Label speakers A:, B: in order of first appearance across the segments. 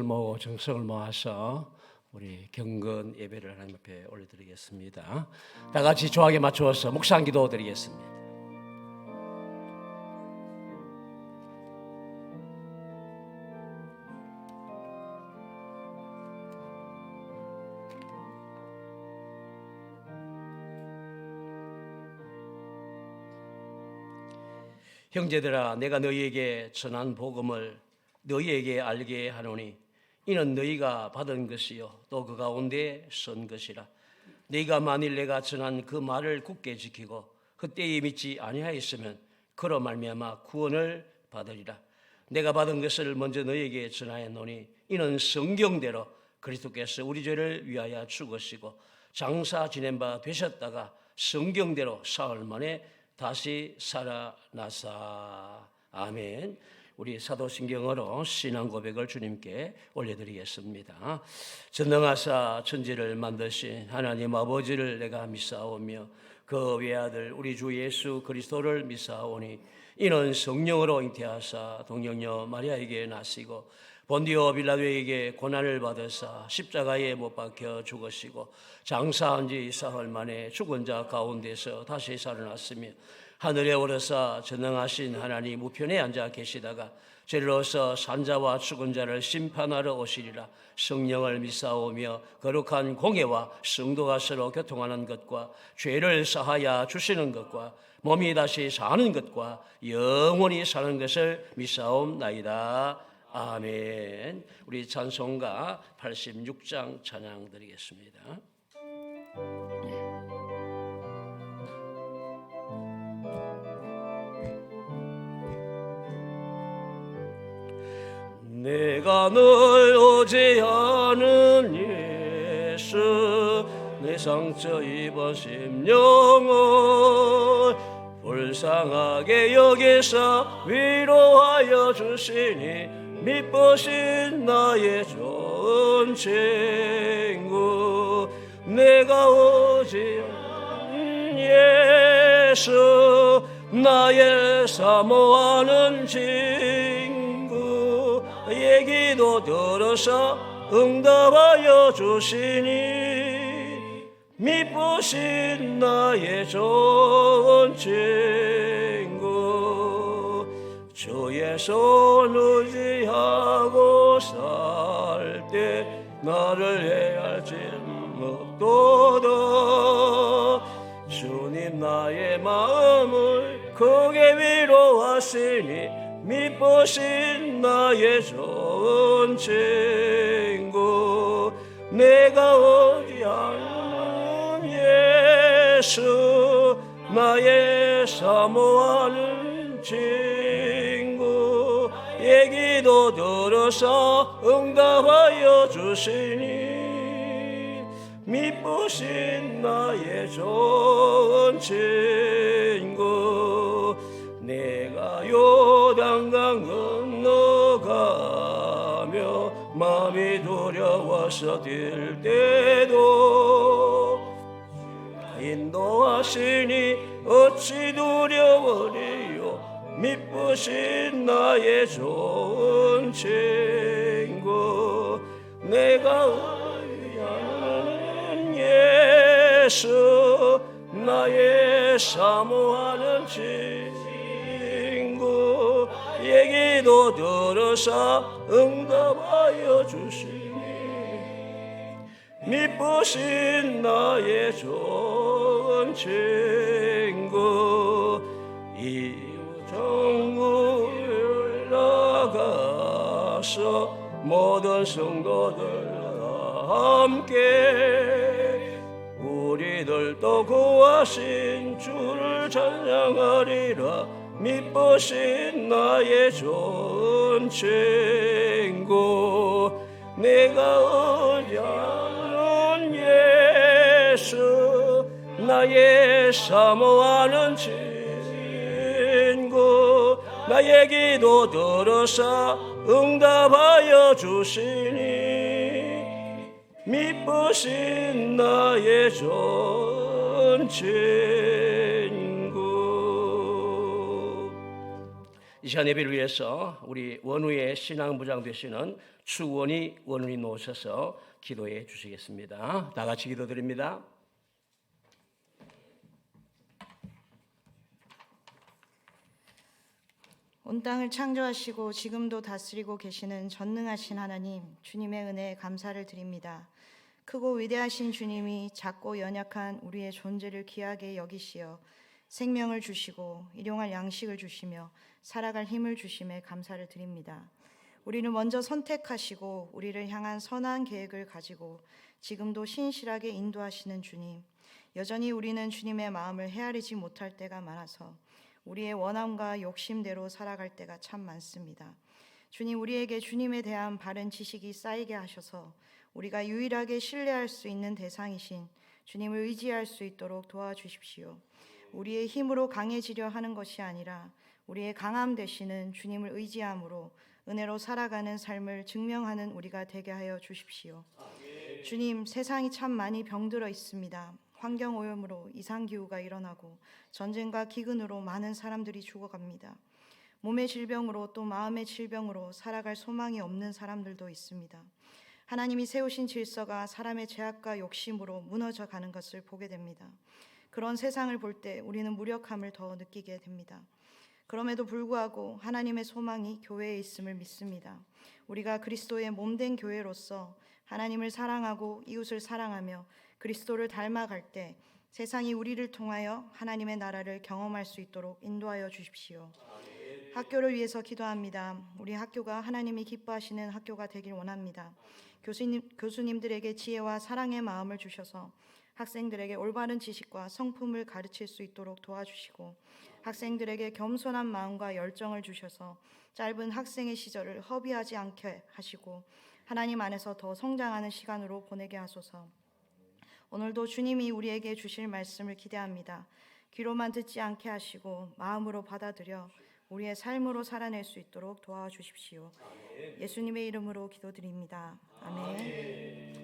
A: 모으고 정성을 모아서 우리 경건 예배를 하나님 앞에 올려드리겠습니다. 다 같이 조화에 맞추어서 묵상 기도 드리겠습니다. 형제들아, 내가 너희에게 전한 복음을 너희에게 알게 하노니 이는 너희가 받은 것이요 또 그 가운데 선 것이라. 너희가 만일 내가 전한 그 말을 굳게 지키고 그때에 믿지 아니하였으면 그로 말미암아 구원을 받으리라. 내가 받은 것을 먼저 너희에게 전하였노니 이는 성경대로 그리스도께서 우리 죄를 위하여 죽으시고 장사 지낸 바 되셨다가 성경대로 사흘 만에 다시 살아나사. 아멘. 우리 사도신경으로 신앙 고백을 주님께 올려드리겠습니다. 전능하사 천지를 만드신 하나님 아버지를 내가 믿사오며 그 외아들 우리 주 예수 그리스도를 믿사오니 이는 성령으로 잉태하사 동정녀 마리아에게 나시고 본디오 빌라도에게 고난을 받으사 십자가에 못 박혀 죽으시고 장사한 지 사흘 만에 죽은 자 가운데서 다시 살아났으며 하늘에 오르사 전능하신 하나님 우편에 앉아 계시다가 죄로서 산자와 죽은 자를 심판하러 오시리라. 성령을 믿사오며 거룩한 공예와 성도가 서로 교통하는 것과 죄를 사하여 주시는 것과 몸이 다시 사는 것과 영원히 사는 것을 믿사옵나이다. 아멘. 우리 찬송가 86장 찬양 드리겠습니다. 내가 널 의지하는 예수 내 상처 입은 심령을 불쌍하게 여기사 위로하여 주시니 미쁘신 나의 좋은 친구 내가 의지하는 예수 나의 사모하는 친구 얘기도 들어서 응답하여 주시니 미쁘신 나의 좋은 친구 주의 손 의지하고 살 때 나를 해할지 없도다. 주님 나의 마음을 크게 위로하시니 미쁘신 나의 좋은 친구 내가 의지하는 예수 나의 사모하는 친구 얘기도 들어서 응답하여 주시니 미쁘신 나의 좋은 친구 내가 요단강 건너가며 마음이 두려워서 뛸 때도 인도하시니 어찌 두려워리요 미쁘신 나의 좋은 친구 내가 의지하는 예수 나의 사모하는 친구 얘기도 들어서 응답하여 주시니 미쁘신 나의 좋은 친구 이웃 전국을 나가서 모든 성도들과 함께 우리들도 구하신 주를 찬양하리라. 미쁘신 나의 좋은 친구 내가 의지하는 예수 나의 사모하는 친구 나의 기도 들어서 응답하여 주시니 미쁘신 나의 좋은 친구. 이 시간 예배를 위해서 우리 원우의 신앙부장 되시는 추원이 원원이 놓으셔서 기도해 주시겠습니다. 다 같이 기도드립니다.
B: 온 땅을 창조하시고 지금도 다스리고 계시는 전능하신 하나님, 주님의 은혜에 감사를 드립니다. 크고 위대하신 주님이 작고 연약한 우리의 존재를 귀하게 여기시어 생명을 주시고 일용할 양식을 주시며 살아갈 힘을 주심에 감사를 드립니다. 우리를 먼저 선택하시고 우리를 향한 선한 계획을 가지고 지금도 신실하게 인도하시는 주님, 여전히 우리는 주님의 마음을 헤아리지 못할 때가 많아서 우리의 원함과 욕심대로 살아갈 때가 참 많습니다. 주님, 우리에게 주님에 대한 바른 지식이 쌓이게 하셔서 우리가 유일하게 신뢰할 수 있는 대상이신 주님을 의지할 수 있도록 도와주십시오. 우리의 힘으로 강해지려 하는 것이 아니라 우리의 강함 되시는 주님을 의지함으로 은혜로 살아가는 삶을 증명하는 우리가 되게 하여 주십시오. 주님, 세상이 참 많이 병들어 있습니다. 환경오염으로 이상기후가 일어나고 전쟁과 기근으로 많은 사람들이 죽어갑니다. 몸의 질병으로 또 마음의 질병으로 살아갈 소망이 없는 사람들도 있습니다. 하나님이 세우신 질서가 사람의 죄악과 욕심으로 무너져 가는 것을 보게 됩니다. 그런 세상을 볼 때 우리는 무력함을 더 느끼게 됩니다. 그럼에도 불구하고 하나님의 소망이 교회에 있음을 믿습니다. 우리가 그리스도의 몸된 교회로서 하나님을 사랑하고 이웃을 사랑하며 그리스도를 닮아갈 때 세상이 우리를 통하여 하나님의 나라를 경험할 수 있도록 인도하여 주십시오. 학교를 위해서 기도합니다. 우리 학교가 하나님이 기뻐하시는 학교가 되길 원합니다. 교수님들에게 지혜와 사랑의 마음을 주셔서 학생들에게 올바른 지식과 성품을 가르칠 수 있도록 도와주시고 학생들에게 겸손한 마음과 열정을 주셔서 짧은 학생의 시절을 허비하지 않게 하시고 하나님 안에서 더 성장하는 시간으로 보내게 하소서. 오늘도 주님이 우리에게 주실 말씀을 기대합니다. 귀로만 듣지 않게 하시고 마음으로 받아들여 우리의 삶으로 살아낼 수 있도록 도와주십시오. 예수님의 이름으로 기도드립니다. 아멘.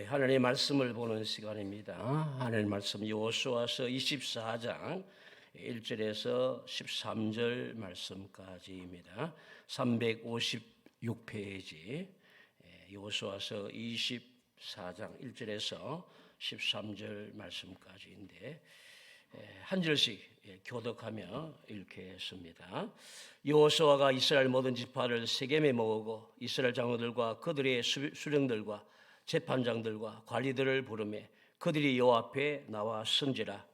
A: 하나님의 말씀을 보는 시간입니다. 하나님의 말씀 여호수아서 24장 1절에서 13절 말씀까지입니다. 356페이지 여호수아서 24장 1절에서 13절 말씀까지인데 한 절씩 교독하며 읽겠습니다. 여호수아가 이스라엘 모든 지파를 세겜에 모으고 이스라엘 장로들과 그들의 수령들과 재판장들과 관리들을 부르매 그들이 여호와 앞에 나와 선지라.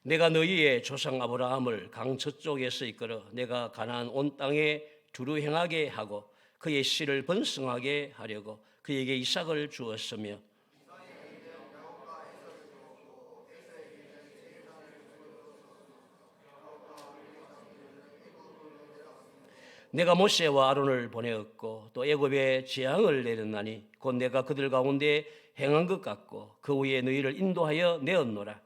A: 내가 너희의 조상 아브라함을 강 저쪽에서 이끌어 내가 가나안 온 땅에 두루 행하게 하고 그의 씨를 번성하게 하려고 그에게 이삭을 주었으며 내가 모세와 아론을 보내었고 또 애굽에 재앙을 내렸나니 곧 내가 그들 가운데 행한 것 같고 그 후에 너희를 인도하여 내었노라.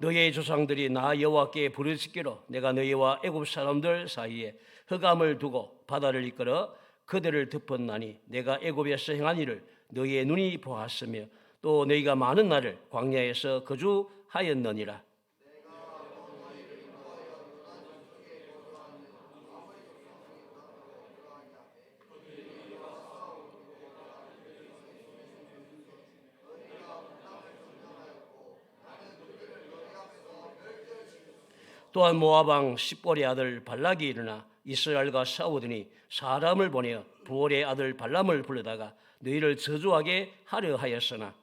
A: 너희의 조상들이 나 여호와께 부르짖기로 내가 너희와 애굽 사람들 사이에 흑암을 두고 바다를 이끌어 그들을 덮었나니 내가 애굽에서 행한 일을 너희의 눈이 보았으며 또 너희가 많은 날을 광야에서 거주하였느니라. 또한 모압 왕 십볼의 아들 발락이 일어나 이스라엘과 싸우더니 사람을 보내어 부올의 아들 발람을 불러다가 너희를 저주하게 하려 하였으나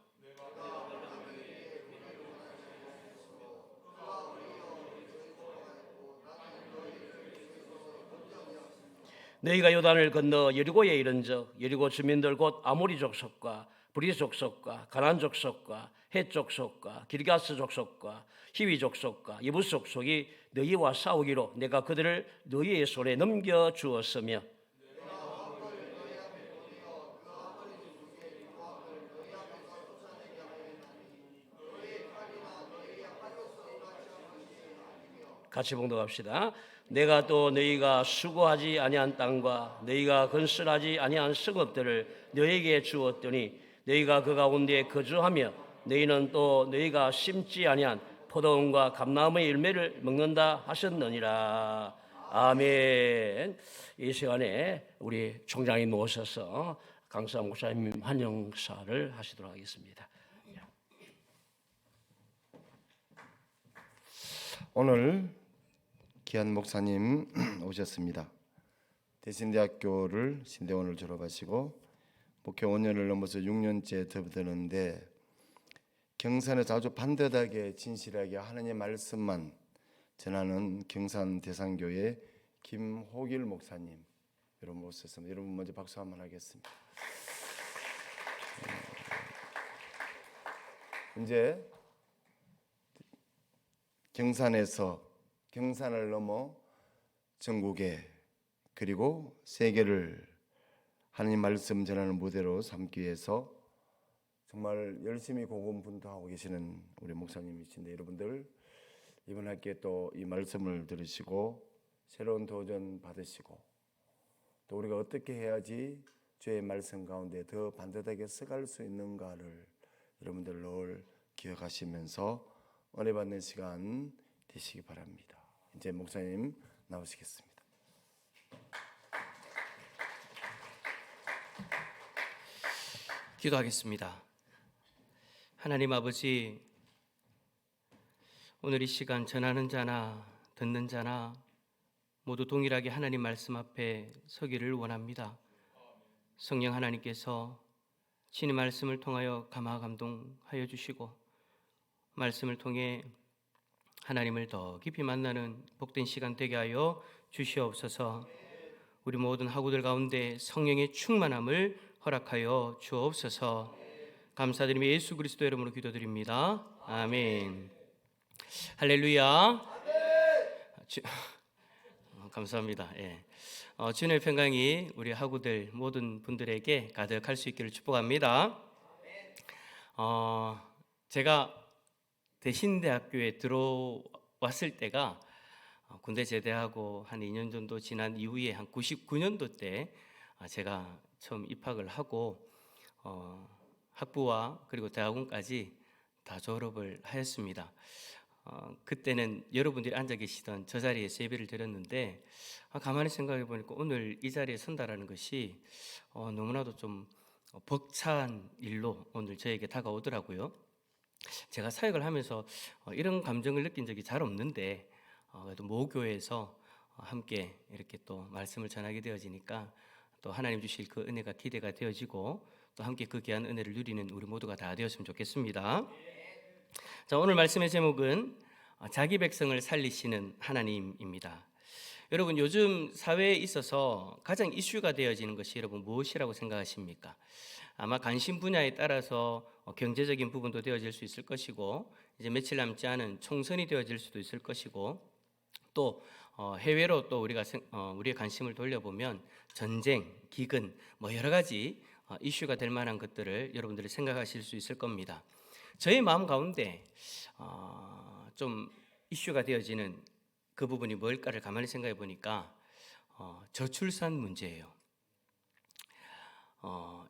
A: 너희가 요단을 건너 여리고에 이른적 여리고 주민들 곧 아모리 족속과 브리 족속과 가난 족속과 헷 족속과 기르가스 족속과 히위 족속과 예부스 족속이 너희와 싸우기로 내가 그들을 너희의 손에 넘겨 주었으며 같이 봉독합시다. 내가 또 너희가 수고하지 아니한 땅과 너희가 건설하지 아니한 성읍들을 너희에게 주었더니 너희가 그 가운데 거주하며 너희는 또 너희가 심지 아니한 포도원과 감나무의 열매를 먹는다 하셨느니라. 아멘. 이 시간에 우리 총장님 모셔서 강사 목사님 환영사를 하시도록 하겠습니다.
C: 오늘 귀한 목사님 오셨습니다. 대신대학교를 신대원을 졸업하시고 목회 5년을 넘어서 6년째 접어드는데 경산에서 아주 반듯하게 진실하게 하나님의 말씀만 전하는 경산 대상교회 김호길 목사님 여러분 오셨습니다. 여러분 먼저 박수 한번 하겠습니다. 이제 경산을 넘어 전국에 그리고 세계를 하나님 말씀 전하는 무대로 삼기 위해서 정말 열심히 고군분투하고 계시는 우리 목사님이신데 여러분들 이번 학기에 또 이 말씀을 들으시고 새로운 도전 받으시고 또 우리가 어떻게 해야지 주의 말씀 가운데 더 반듯하게 서갈 수 있는가를 여러분들 늘 기억하시면서 은혜 받는 시간 되시기 바랍니다. 이제 목사님 나오시겠습니다.
D: 기도하겠습니다. 하나님 아버지, 오늘 이 시간 전하는 자나 듣는 자나 모두 동일하게 하나님 말씀 앞에 서기를 원합니다. 성령 하나님께서 신의 말씀을 통하여 감화 감동하여 주시고 말씀을 통해 하나님을 더 깊이 만나는 복된 시간 되게 하여 주시옵소서. 우리 모든 학우들 가운데 성령의 충만함을 허락하여 주옵소서. 감사드리며 예수 그리스도 이름으로 기도드립니다. 아멘. 할렐루야. 감사합니다. 예. 주님의 평강이 우리 학우들 모든 분들에게 가득할 수 있기를 축복합니다. 제가 대신대학교에 들어왔을 때가 군대 제대하고 한 2년 정도 지난 이후에 한 99년도 때 제가 처음 입학을 하고 학부와 그리고 대학원까지 다 졸업을 하였습니다. 그때는 여러분들이 앉아 계시던 저 자리에서 예배를 드렸는데 가만히 생각해 보니까 오늘 이 자리에 선다라는 것이 너무나도 좀 벅찬 일로 오늘 저에게 다가오더라고요. 제가 사역을 하면서 이런 감정을 느낀 적이 잘 없는데 그래도 모교에서 함께 이렇게 또 말씀을 전하게 되어지니까 또 하나님 주실 그 은혜가 기대가 되어지고 또 함께 그 귀한 은혜를 누리는 우리 모두가 다 되었으면 좋겠습니다. 자, 오늘 말씀의 제목은 자기 백성을 살리시는 하나님입니다. 여러분, 요즘 사회에 있어서 가장 이슈가 되어지는 것이 여러분 무엇이라고 생각하십니까? 아마 관심 분야에 따라서 경제적인 부분도 되어질 수 있을 것이고 이제 며칠 남지 않은 총선이 되어질 수도 있을 것이고 또 해외로 또 우리의 관심을 돌려보면 전쟁, 기근 뭐 여러 가지 이슈가 될 만한 것들을 여러분들이 생각하실 수 있을 겁니다. 저의 마음 가운데 좀 이슈가 되어지는 그 부분이 뭘까를 가만히 생각해 보니까 저출산 문제예요.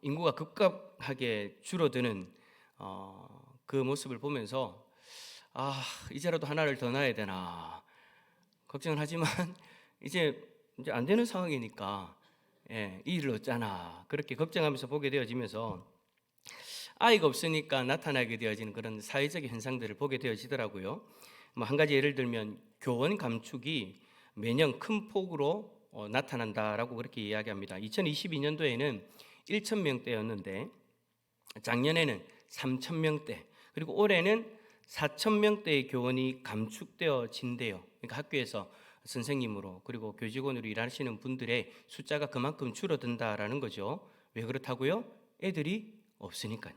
D: 인구가 급격하게 줄어드는 그 모습을 보면서 이제라도 하나를 더 낳아야 되나 걱정을 하지만 이제 안 되는 상황이니까 이 일을 어쩌나 그렇게 걱정하면서 보게 되어지면서 아이가 없으니까 나타나게 되어지는 그런 사회적인 현상들을 보게 되어지더라고요. 한 가지 예를 들면 교원 감축이 매년 큰 폭으로 나타난다라고 그렇게 이야기합니다. 2022년도에는 1,000명대였는데 작년에는 3,000명대 그리고 올해는 4,000명대의 교원이 감축되어진대요. 그러니까 학교에서 선생님으로 그리고 교직원으로 일하시는 분들의 숫자가 그만큼 줄어든다라는 거죠. 왜 그렇다고요? 애들이 없으니까요.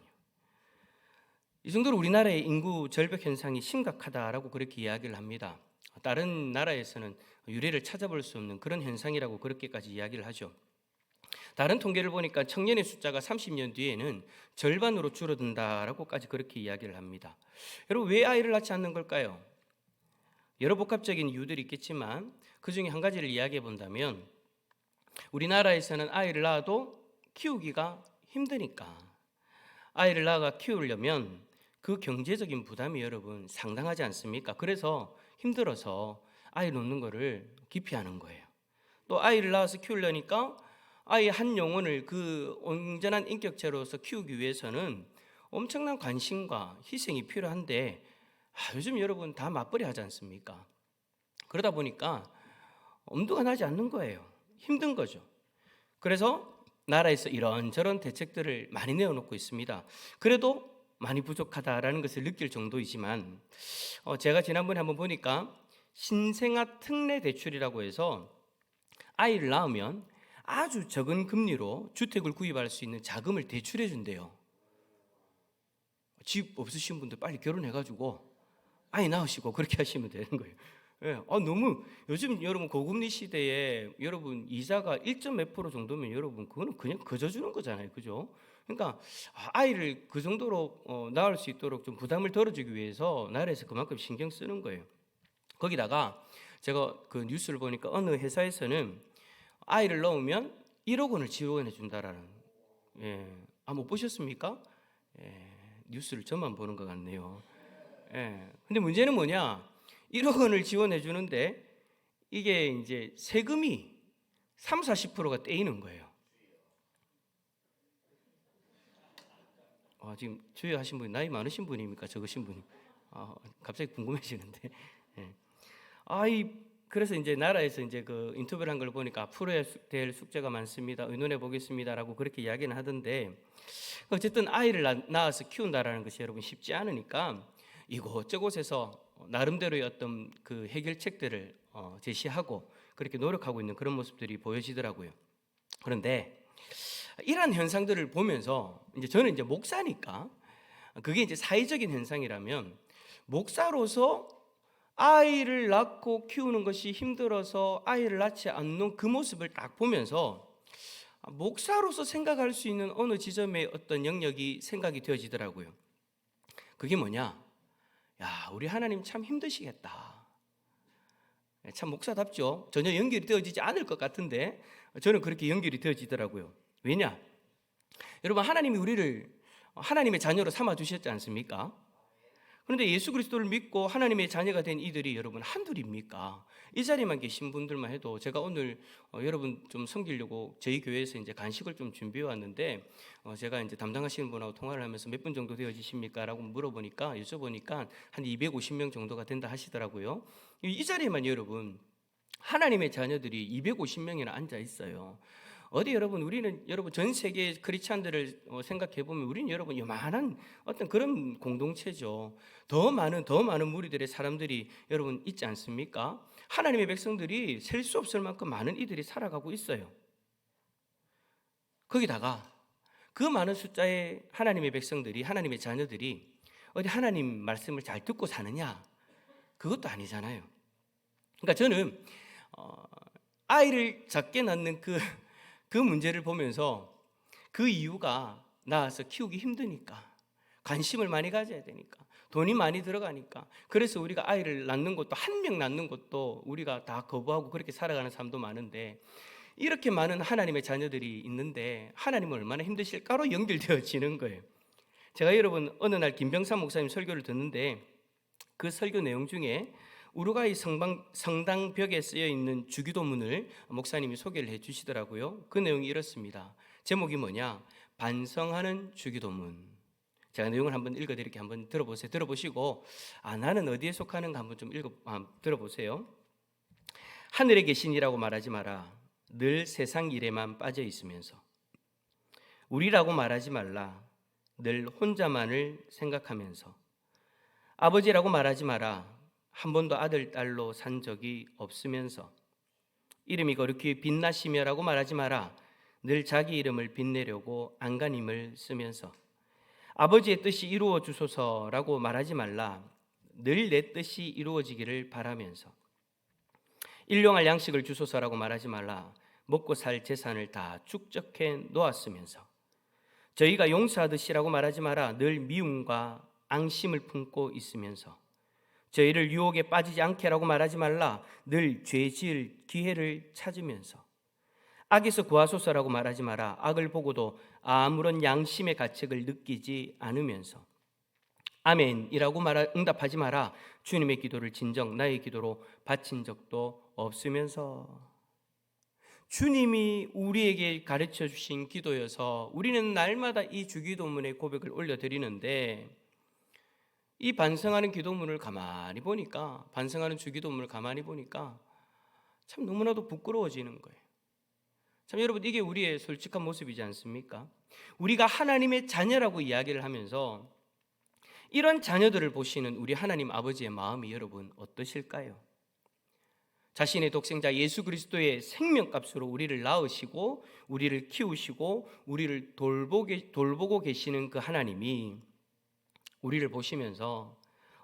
D: 이 정도로 우리나라의 인구 절벽 현상이 심각하다라고 그렇게 이야기를 합니다. 다른 나라에서는 유례를 찾아볼 수 없는 그런 현상이라고 그렇게까지 이야기를 하죠. 다른 통계를 보니까 청년의 숫자가 30년 뒤에는 절반으로 줄어든다라고까지 그렇게 이야기를 합니다. 여러분, 왜 아이를 낳지 않는 걸까요? 여러 복합적인 이유들이 있겠지만 그 중에 한 가지를 이야기해 본다면, 우리나라에서는 아이를 낳아도 키우기가 힘드니까, 아이를 낳아 키우려면 그 경제적인 부담이 여러분 상당하지 않습니까? 그래서 힘들어서 아이 놓는 거를 기피하는 거예요. 또 아이를 낳아서 키우려니까 아이 한 영혼을 그 온전한 인격체로서 키우기 위해서는 엄청난 관심과 희생이 필요한데, 요즘 여러분 다 맞벌이 하지 않습니까? 그러다 보니까 엄두가 나지 않는 거예요. 힘든 거죠. 그래서 나라에서 이런저런 대책들을 많이 내어놓고 있습니다. 그래도 많이 부족하다라는 것을 느낄 정도이지만, 제가 지난번에 한번 보니까 신생아 특례 대출이라고 해서 아이를 낳으면 아주 적은 금리로 주택을 구입할 수 있는 자금을 대출해 준대요. 집 없으신 분들 빨리 결혼해가지고 아이 낳으시고 그렇게 하시면 되는 거예요. 예, 너무 요즘 여러분 고금리 시대에 여러분 이자가 1점 몇 프로 정도면 여러분 그거는 그냥 그저 주는 거잖아요, 그죠? 그러니까 아이를 그 정도로 낳을 수 있도록 좀 부담을 덜어주기 위해서 나라에서 그만큼 신경 쓰는 거예요. 거기다가 제가 그 뉴스를 보니까 어느 회사에서는 아이를 낳으면 1억 원을 지원해 준다라는, 못 보셨습니까? 뉴스를 저만 보는 것 같네요. 근데 문제는 뭐냐? 1억 원을 지원해 주는데 이게 이제 세금이 30-40%가 떼이는 거예요. 지금 주의하신 분이 나이 많으신 분입니까? 적으신 분이? 갑자기 궁금해지는데. 그래서 이제 나라에서 이제 그 인터뷰를 한 걸 보니까 앞으로 해야 될 숙제가 많습니다. 의논해 보겠습니다라고 그렇게 이야기는 하던데, 어쨌든 아이를 낳아서 키운다라는 것이 여러분 쉽지 않으니까 이곳저곳에서 나름대로의 어떤 그 해결책들을 제시하고 그렇게 노력하고 있는 그런 모습들이 보여지더라고요. 그런데 이러한 현상들을 보면서 이제 저는 이제 목사니까 그게 이제 사회적인 현상이라면, 목사로서 아이를 낳고 키우는 것이 힘들어서 아이를 낳지 않는 그 모습을 딱 보면서 목사로서 생각할 수 있는 어느 지점의 어떤 영역이 생각이 되어지더라고요. 그게 뭐냐? 우리 하나님 참 힘드시겠다. 참 목사답죠. 전혀 연결이 되어지지 않을 것 같은데 저는 그렇게 연결이 되어지더라고요. 왜냐? 여러분, 하나님이 우리를 하나님의 자녀로 삼아 주셨지 않습니까? 그런데 예수 그리스도를 믿고 하나님의 자녀가 된 이들이 여러분 한둘입니까? 이 자리에만 계신 분들만 해도, 제가 오늘 여러분 좀 섬기려고 저희 교회에서 이제 간식을 좀 준비해 왔는데, 제가 이제 담당하시는 분하고 통화를 하면서 몇 분 정도 되어지십니까? 라고 물어보니까, 여쭤보니까 한 250명 정도가 된다 하시더라고요. 이 자리에만 여러분 하나님의 자녀들이 250명이나 앉아 있어요. 어디 여러분, 우리는 여러분 전 세계 크리스찬들을 생각해 보면 우리는 여러분 요만한 어떤 그런 공동체죠. 더 많은 무리들의 사람들이 여러분 있지 않습니까? 하나님의 백성들이 셀 수 없을 만큼 많은 이들이 살아가고 있어요. 거기다가 그 많은 숫자의 하나님의 백성들이, 하나님의 자녀들이 어디 하나님 말씀을 잘 듣고 사느냐? 그것도 아니잖아요. 그러니까 저는 아이를 작게 낳는 그 문제를 보면서, 그 이유가 낳아서 키우기 힘드니까, 관심을 많이 가져야 되니까, 돈이 많이 들어가니까, 그래서 우리가 아이를 낳는 것도, 한 명 낳는 것도 우리가 다 거부하고 그렇게 살아가는 사람도 많은데, 이렇게 많은 하나님의 자녀들이 있는데 하나님은 얼마나 힘드실까로 연결되어지는 거예요. 제가 여러분 어느 날 김병삼 목사님 설교를 듣는데, 그 설교 내용 중에 우루과이 성당 벽에 쓰여 있는 주기도문을 목사님이 소개를 해 주시더라고요. 그 내용이 이렇습니다. 제목이 뭐냐? 반성하는 주기도문. 제가 내용을 한번 읽어드릴게. 한번 들어보세요. 들어보시고 나는 어디에 속하는가 한번 좀 들어보세요. 하늘에 계신이라고 말하지 마라. 늘 세상 일에만 빠져 있으면서. 우리라고 말하지 말라. 늘 혼자만을 생각하면서. 아버지라고 말하지 마라. 한 번도 아들, 딸로 산 적이 없으면서. 이름이 거룩히 빛나시며라고 말하지 마라. 늘 자기 이름을 빛내려고 안간힘을 쓰면서. 아버지의 뜻이 이루어 주소서라고 말하지 말라. 늘 내 뜻이 이루어지기를 바라면서. 일용할 양식을 주소서라고 말하지 말라. 먹고 살 재산을 다 축적해 놓았으면서. 저희가 용서하듯이라고 말하지 마라. 늘 미움과 앙심을 품고 있으면서. 저희를 유혹에 빠지지 않게라고 말하지 말라. 늘 죄 지을 기회를 찾으면서. 악에서 구하소서라고 말하지 마라. 악을 보고도 아무런 양심의 가책을 느끼지 않으면서. 아멘이라고 응답하지 마라. 주님의 기도를 진정 나의 기도로 바친 적도 없으면서. 주님이 우리에게 가르쳐 주신 기도여서 우리는 날마다 이 주기도문의 고백을 올려드리는데, 이 반성하는 기도문을 가만히 보니까, 반성하는 주기도문을 가만히 보니까 참 너무나도 부끄러워지는 거예요. 참 여러분, 이게 우리의 솔직한 모습이지 않습니까? 우리가 하나님의 자녀라고 이야기를 하면서 이런 자녀들을 보시는 우리 하나님 아버지의 마음이 여러분 어떠실까요? 자신의 독생자 예수 그리스도의 생명값으로 우리를 낳으시고 우리를 키우시고 우리를 돌보고 계시는 그 하나님이 우리를 보시면서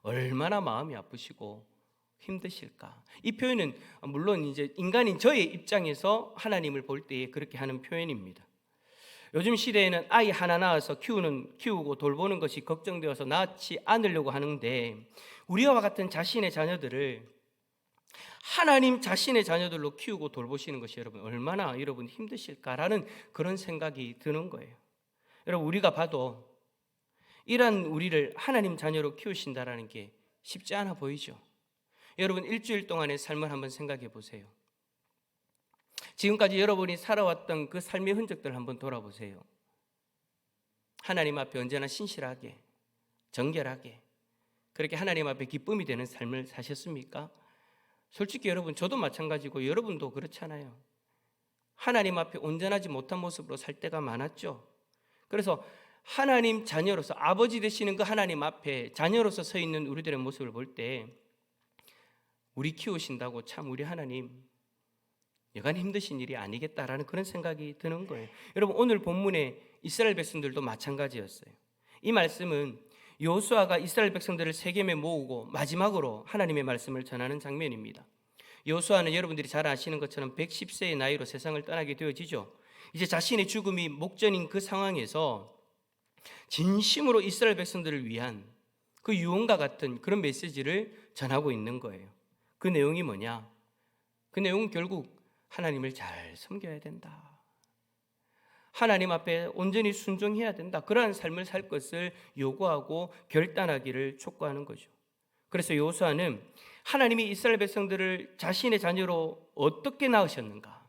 D: 얼마나 마음이 아프시고 힘드실까? 이 표현은 물론 이제 인간인 저의 입장에서 하나님을 볼 때에 그렇게 하는 표현입니다. 요즘 시대에는 아이 하나 낳아서 키우고 돌보는 것이 걱정되어서 낳지 않으려고 하는데, 우리와 같은 자신의 자녀들을 하나님 자신의 자녀들로 키우고 돌보시는 것이 여러분 얼마나 여러분 힘드실까라는 그런 생각이 드는 거예요. 여러분, 우리가 봐도 이런 우리를 하나님 자녀로 키우신다라는 게 쉽지 않아 보이죠. 여러분, 일주일 동안의 삶을 한번 생각해 보세요. 지금까지 여러분이 살아왔던 그 삶의 흔적들을 한번 돌아보세요. 하나님 앞에 언제나 신실하게, 정결하게, 그렇게 하나님 앞에 기쁨이 되는 삶을 사셨습니까? 솔직히 여러분, 저도 마찬가지고 여러분도 그렇잖아요. 하나님 앞에 온전하지 못한 모습으로 살 때가 많았죠. 그래서 하나님 자녀로서, 아버지 되시는 그 하나님 앞에 자녀로서 서 있는 우리들의 모습을 볼 때, 우리 키우신다고 참 우리 하나님 여간 힘드신 일이 아니겠다라는 그런 생각이 드는 거예요. 여러분, 오늘 본문의 이스라엘 백성들도 마찬가지였어요. 이 말씀은 여호수아가 이스라엘 백성들을 세겜에 모으고 마지막으로 하나님의 말씀을 전하는 장면입니다. 여호수아는 여러분들이 잘 아시는 것처럼 110세의 나이로 세상을 떠나게 되어지죠. 이제 자신의 죽음이 목전인 그 상황에서 진심으로 이스라엘 백성들을 위한 그 유언과 같은 그런 메시지를 전하고 있는 거예요. 그 내용이 뭐냐? 그 내용은 결국 하나님을 잘 섬겨야 된다. 하나님 앞에 온전히 순종해야 된다. 그러한 삶을 살 것을 요구하고 결단하기를 촉구하는 거죠. 그래서 여호수아는 하나님이 이스라엘 백성들을 자신의 자녀로 어떻게 낳으셨는가,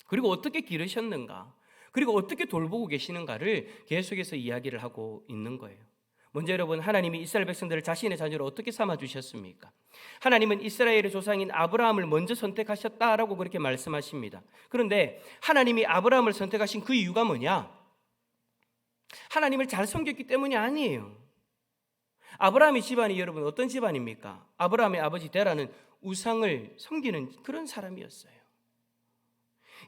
D: 그리고 어떻게 기르셨는가, 그리고 어떻게 돌보고 계시는가를 계속해서 이야기를 하고 있는 거예요. 먼저 여러분, 하나님이 이스라엘 백성들을 자신의 자녀로 어떻게 삼아주셨습니까? 하나님은 이스라엘의 조상인 아브라함을 먼저 선택하셨다라고 그렇게 말씀하십니다. 그런데 하나님이 아브라함을 선택하신 그 이유가 뭐냐? 하나님을 잘 섬겼기 때문이 아니에요. 아브라함의 집안이 여러분 어떤 집안입니까? 아브라함의 아버지 데라는 우상을 섬기는 그런 사람이었어요.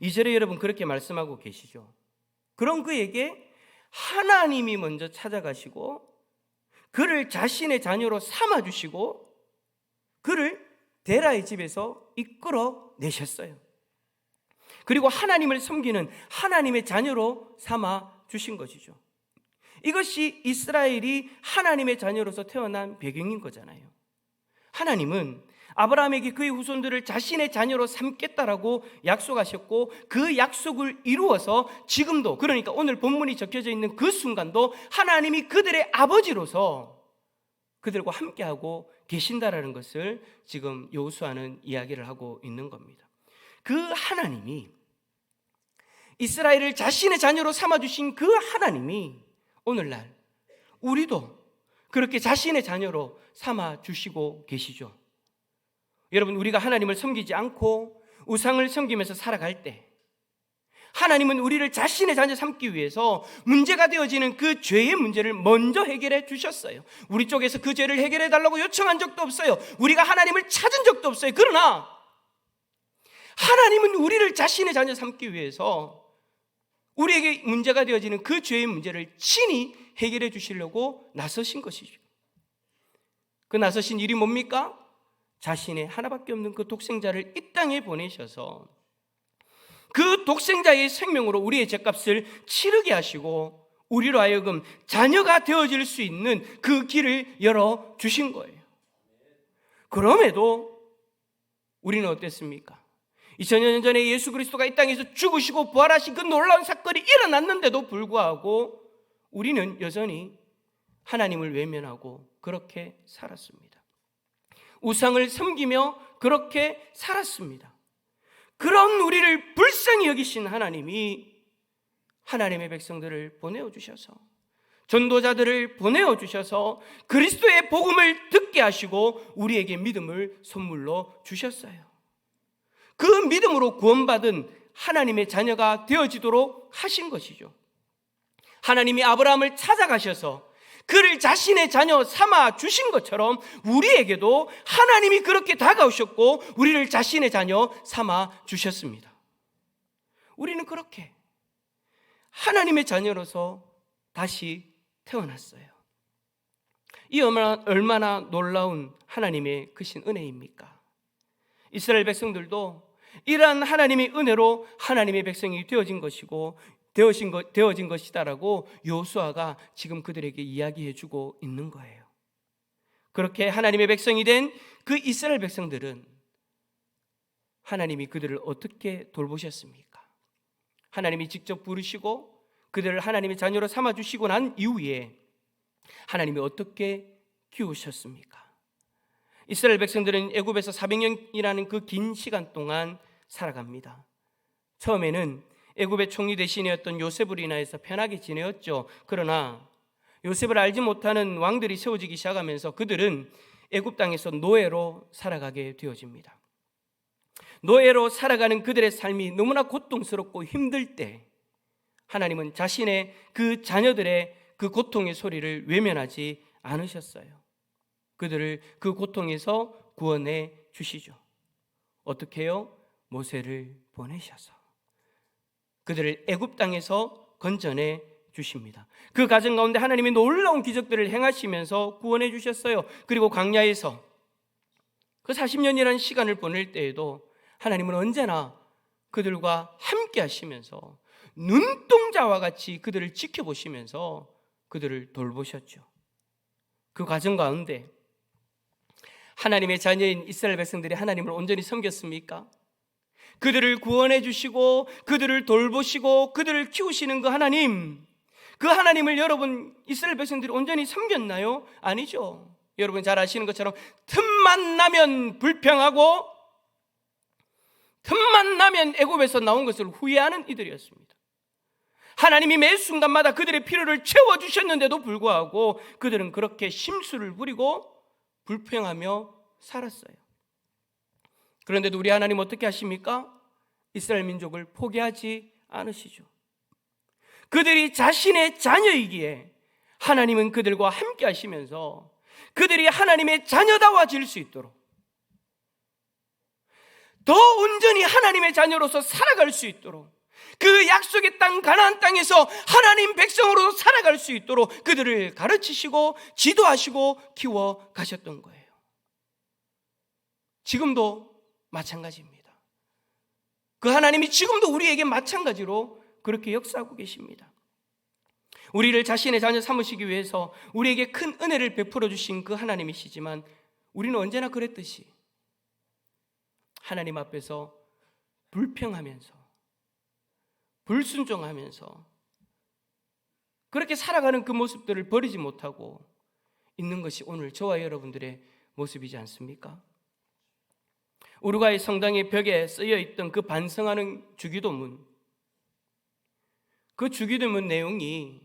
D: 2절에 여러분 그렇게 말씀하고 계시죠. 그런 그에게 하나님이 먼저 찾아가시고 그를 자신의 자녀로 삼아주시고 그를 데라의 집에서 이끌어 내셨어요. 그리고 하나님을 섬기는 하나님의 자녀로 삼아주신 것이죠. 이것이 이스라엘이 하나님의 자녀로서 태어난 배경인 거잖아요. 하나님은 아브라함에게 그의 후손들을 자신의 자녀로 삼겠다라고 약속하셨고 그 약속을 이루어서 지금도, 그러니까 오늘 본문이 적혀져 있는 그 순간도 하나님이 그들의 아버지로서 그들과 함께하고 계신다라는 것을 지금 여호수아는 이야기를 하고 있는 겁니다. 그 하나님이, 이스라엘을 자신의 자녀로 삼아주신 그 하나님이 오늘날 우리도 그렇게 자신의 자녀로 삼아주시고 계시죠. 여러분, 우리가 하나님을 섬기지 않고 우상을 섬기면서 살아갈 때 하나님은 우리를 자신의 자녀 삼기 위해서 문제가 되어지는 그 죄의 문제를 먼저 해결해 주셨어요. 우리 쪽에서 그 죄를 해결해 달라고 요청한 적도 없어요. 우리가 하나님을 찾은 적도 없어요. 그러나 하나님은 우리를 자신의 자녀 삼기 위해서 우리에게 문제가 되어지는 그 죄의 문제를 친히 해결해 주시려고 나서신 것이죠. 그 나서신 일이 뭡니까? 자신의 하나밖에 없는 그 독생자를 이 땅에 보내셔서 그 독생자의 생명으로 우리의 죄값을 치르게 하시고 우리로 하여금 자녀가 되어질 수 있는 그 길을 열어주신 거예요. 그럼에도 우리는 어땠습니까? 2000년 전에 예수 그리스도가 이 땅에서 죽으시고 부활하신 그 놀라운 사건이 일어났는데도 불구하고 우리는 여전히 하나님을 외면하고 그렇게 살았습니다. 우상을 섬기며 그렇게 살았습니다. 그런 우리를 불쌍히 여기신 하나님이 하나님의 백성들을 보내어 주셔서 전도자들을 보내어 주셔서 그리스도의 복음을 듣게 하시고 우리에게 믿음을 선물로 주셨어요. 그 믿음으로 구원받은 하나님의 자녀가 되어지도록 하신 것이죠. 하나님이 아브라함을 찾아가셔서 그를 자신의 자녀 삼아 주신 것처럼 우리에게도 하나님이 그렇게 다가오셨고 우리를 자신의 자녀 삼아 주셨습니다. 우리는 그렇게 하나님의 자녀로서 다시 태어났어요. 이 얼마나 놀라운 하나님의 크신 은혜입니까? 이스라엘 백성들도 이러한 하나님의 은혜로 하나님의 백성이 되어진 것이고 되어진 것이다라고 여호수아가 지금 그들에게 이야기해 주고 있는 거예요. 그렇게 하나님의 백성이 된 그 이스라엘 백성들은 하나님이 그들을 어떻게 돌보셨습니까? 하나님이 직접 부르시고 그들을 하나님의 자녀로 삼아주시고 난 이후에 하나님이 어떻게 키우셨습니까? 이스라엘 백성들은 애굽에서 400년이라는 그 긴 시간 동안 살아갑니다. 처음에는 애굽의 총리 대신이었던 요셉으로 인하여서 편하게 지내었죠. 그러나 요셉을 알지 못하는 왕들이 세워지기 시작하면서 그들은 애굽 땅에서 노예로 살아가게 되어집니다. 노예로 살아가는 그들의 삶이 너무나 고통스럽고 힘들 때 하나님은 자신의 그 자녀들의 그 고통의 소리를 외면하지 않으셨어요. 그들을 그 고통에서 구원해 주시죠. 어떻게 해요? 모세를 보내셔서 그들을 애굽 땅에서 건져내 주십니다. 그 과정 가운데 하나님이 놀라운 기적들을 행하시면서 구원해 주셨어요. 그리고 광야에서 그 40년이라는 시간을 보낼 때에도 하나님은 언제나 그들과 함께 하시면서 눈동자와 같이 그들을 지켜보시면서 그들을 돌보셨죠. 그 과정 가운데 하나님의 자녀인 이스라엘 백성들이 하나님을 온전히 섬겼습니까? 그들을 구원해 주시고 그들을 돌보시고 그들을 키우시는 그 하나님을 여러분 이스라엘 백성들이 온전히 섬겼나요? 아니죠. 여러분 잘 아시는 것처럼 틈만 나면 불평하고 틈만 나면 애굽에서 나온 것을 후회하는 이들이었습니다. 하나님이 매 순간마다 그들의 필요를 채워주셨는데도 불구하고 그들은 그렇게 심술을 부리고 불평하며 살았어요. 그런데도 우리 하나님 어떻게 하십니까? 이스라엘 민족을 포기하지 않으시죠. 그들이 자신의 자녀이기에 하나님은 그들과 함께 하시면서 그들이 하나님의 자녀다워질 수 있도록 더 온전히 하나님의 자녀로서 살아갈 수 있도록 그 약속의 땅 가나안 땅에서 하나님 백성으로 살아갈 수 있도록 그들을 가르치시고 지도하시고 키워 가셨던 거예요. 지금도 마찬가지입니다. 그 하나님이 지금도 우리에게 마찬가지로 그렇게 역사하고 계십니다. 우리를 자신의 자녀 삼으시기 위해서 우리에게 큰 은혜를 베풀어 주신 그 하나님이시지만 우리는 언제나 그랬듯이 하나님 앞에서 불평하면서 불순종하면서 그렇게 살아가는 그 모습들을 버리지 못하고 있는 것이 오늘 저와 여러분들의 모습이지 않습니까? 우루과이 성당의 벽에 쓰여 있던 그 반성하는 주기도문, 그 주기도문 내용이